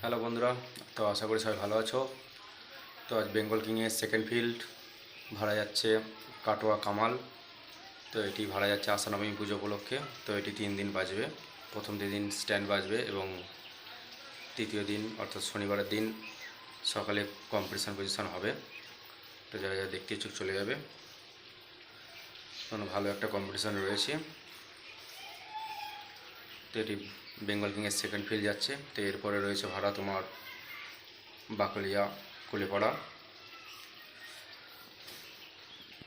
Hello বন্ধুরা, তো আশা করি সবাই ভালো আছো। তো আজ বেঙ্গল কিংয়ের সেকেন্ড ফিল্ড ভাড়া যাচ্ছে কাটোয়া কামাল। তো এটি ভাড়া যাচ্ছে আশানবমী পুজো উপলক্ষে। তো এটি 3 দিন বাজবে। প্রথম দিন স্ট্যান্ড বাজবে এবং তৃতীয় দিন অর্থাৎ শনিবারের দিন সকালে কম্পিটিশান পজিশন হবে। তো যারা যারা দেখতে ইচ্ছুক চলে যাবে, কারণ ভালো একটা কম্পিটিশান রয়েছে। তো এটি বেঙ্গল কিংয়ের সেকেন্ড ফিল্ড যাচ্ছে। তো এরপরে রয়েছে ভাড়া তোমার বাকলিয়া কুলেপাড়া।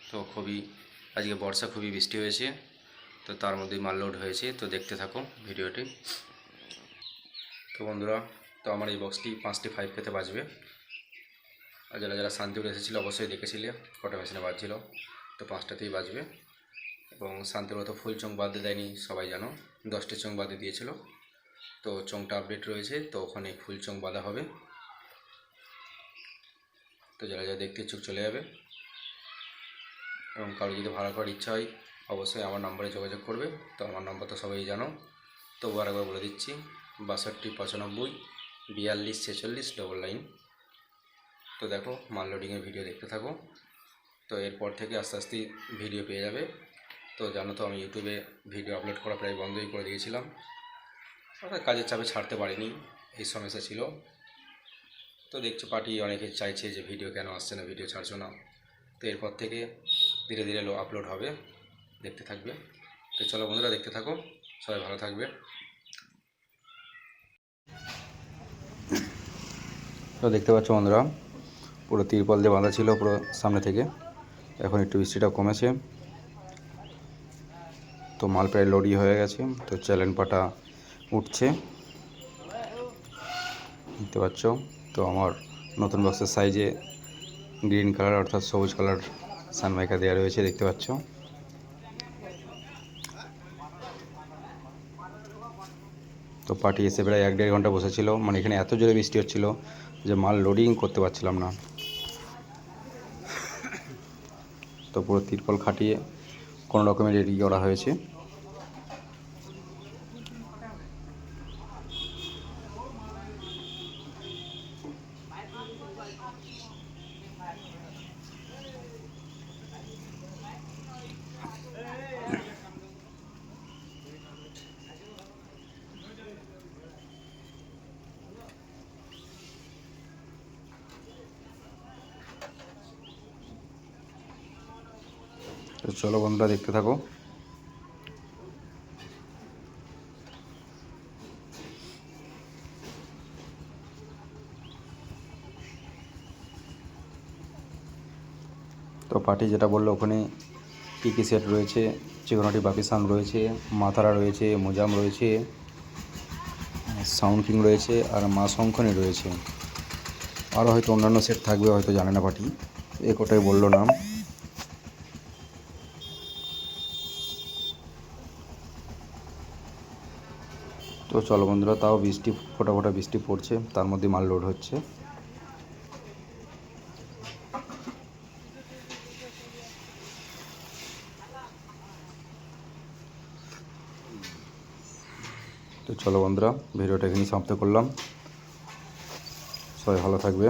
তো আজকে বর্ষা খুবই বৃষ্টি হয়েছে, তো তার মধ্যে মাল লোড হয়েছে। তো দেখতে থাকো ভিডিওটি। তো বন্ধুরা, তো আমার এই বক্সটি 5টি 5 পেতে বাজবে। আর যারা যারা শান্তিপুর এসেছিলো অবশ্যই দেখেছিলে কটা মেশিনে বাজছিল। তো 5টাতেই বাজবে। এবং শান্তিপুর তো ফুল চোং বাদে দেয়নি, সবাই জানো 10টি চোং বাদে দিয়েছিল। তো চোংটা আপডেট রয়েছে, তো ওখানে ফুল চোং বাঁধা হবে। তো যারা যারা দেখতে ইচ্ছুক চলে যাবে। এবং কারো যদি ভাড়া করার ইচ্ছা হয় অবশ্যই আমার নাম্বারে যোগাযোগ করবে। তো আমার নাম্বার তো সবাই জানো, তবু আরেকবার বলে দিচ্ছি, 62 95 42 46 9। তো দেখো মাল লোডিংয়ের ভিডিও দেখতে থাকো। তো এরপর থেকে আস্তে আস্তে ভিডিও পেয়ে যাবে। তো জানো তো আমি ইউটিউবে ভিডিও আপলোড করা প্রায় বন্ধই করে দিয়েছিলাম, অর্থাৎ কাজের চাপে ছাড়তে পারিনি, এই সমস্যা ছিল। তো দেখছো পার্টি অনেকে চাইছে যে ভিডিও কেন আসছে না, ভিডিও ছাড়ছো না। তো এরপর থেকে ধীরে ধীরে আপলোড হবে, দেখতে থাকবে। তো চলো বন্ধুরা, দেখতে থাকো, সবাই ভালো থাকবে। তো দেখতে পাচ্ছ বন্ধুরা, পুরো তিরপল দিয়ে বাঁধা ছিল পুরো সামনে থেকে। এখন একটু বৃষ্টিটা কমেছে, তো মাল প্রায় লোডই হয়ে গেছে। তো চ্যালেন পাটা উঠছে, দেখতে পাচ্ছ। তো আমার নতুন বক্সের সাইজে গ্রিন কালার অর্থাৎ সবুজ কালার সানমাইকা দেওয়া রয়েছে, দেখতে পাচ্ছ। তো পার্টি এসে প্রায় 1-1.5 ঘন্টা বসেছিল, মানে এখানে এত জোরে বৃষ্টি হচ্ছিল যে মাল লোডিং করতে পারছিলাম না। তো পুরো তিরপল খাটিয়ে কোনো রকমের রেডি করা হয়েছে। তো চলো বন্ধুরা, দেখতে থাকো। তো পার্টি যেটা বললো, ওখানে কী কী সেট রয়েছে, চিকনাটি বাপিসান রয়েছে, মাথারা রয়েছে, মোজাম রয়েছে, সাউন্ড কিং রয়েছে, আর মা শঙ্খনী রয়েছে। আরও হয়তো অন্যান্য সেট থাকবে, হয়তো জানে না পার্টি, এ কোটাই বললো নাম। তো চলো বন্ধুরা, তাও বৃষ্টি ফোটা ফোটা বৃষ্টি পড়ছে, তার মধ্যে মাল লোড হচ্ছে। তো চলো বন্ধুরা, ভিডিওটা এখানেই সমাপ্ত করলাম। সবাই ভালো থাকবে।